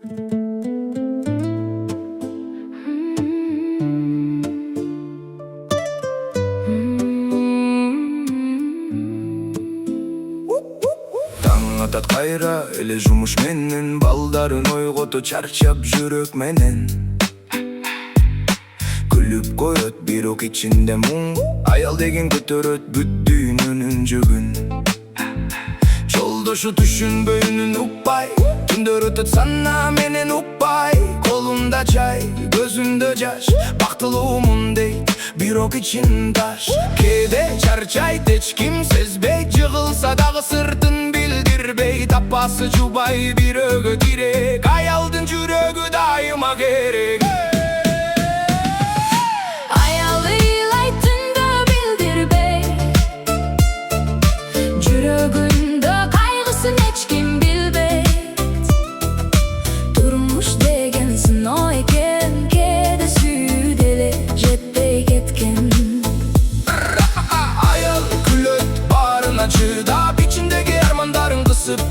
Таң атат кайра эле жумуш менен, балдарын ойготот чарчап жүрөк менен. Күлүп коет бирок ичинде муң, аял деген көтөрөт бүт дүйнөнүн жүгүн. Жолдошу түшүнбөйүнүн укпай, түндөр өтөт сана менен укпай. Колунда чай, көзүндө жаш, бактылуумун дейт, бирок ичин таш. Кээде чарчайт, эч ким сезбейт, жыгылса дагы сыртын билдирбейт. Апасы жубай бирөөгө тирек, аялдын жүрөгү дайыма керек.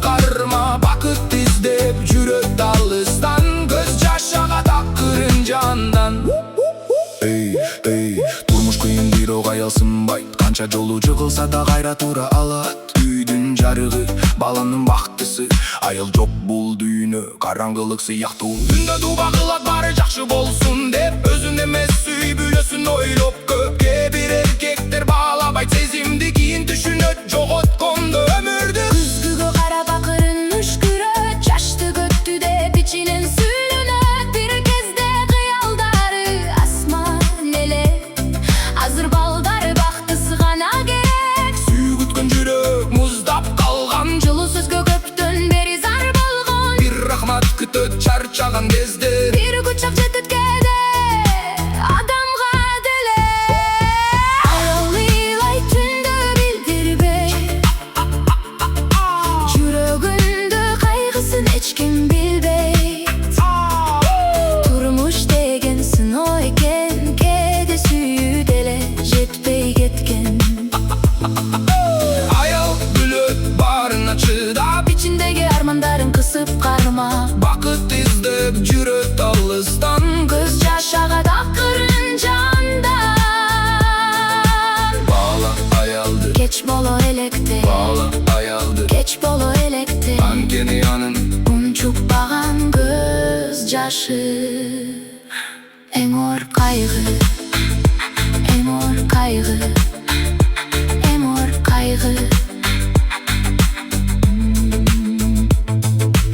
Karma bakıt izlep jüröt alıstan, göz jaşaga takırın candan. Ey, turmuş kıyın bирок аял сынбайт, канча жолу жыгылса да кайра тура алат. Үйдүн жарыгы, баланын бактысы, аял жок бул дүйнө, караңгылык сыяктуу. Түндө дуба кылат баары жакшы болсун деп, өзүн эмес сүй бүлөсүн ойлоп көп. Кээ бир эркектер баалабайт сезимди, кийин түшүнөт жоготкондо өмүрдү. Күзгүгө карап акырын үшкүрөт, жашты көттү деп ичинен сүйлөнөт. Бир кезде кыялдары асман эле, азыр балдары бактысы гана керек. Сүйүү күткөн жүрөк муздап калган, Жылуу сөзгө көптөн бери зар болгон. бир рахмат күтөт чарчаган кезде. Бир кучак жетет кээде адамга деле. Аял ыйлайт түндө билдирбей, жүрөгүндө кайгысын эч ким билбейт. Турмуш деген сыноо экен, кээде сүйүү деле жетпей кеткен. Аял бүлөт баарына чыдап, Ичиндеги армандарын кысып карма, бакыт издеп жүрөт алыстан. көз жаш агат акырын жандан. Баала аялды, Кеч боло электе, баала аялды, кеч боло электе, анткени анын унчукпаган көз жашы. Эң оор кайгы, эң оор кайгы.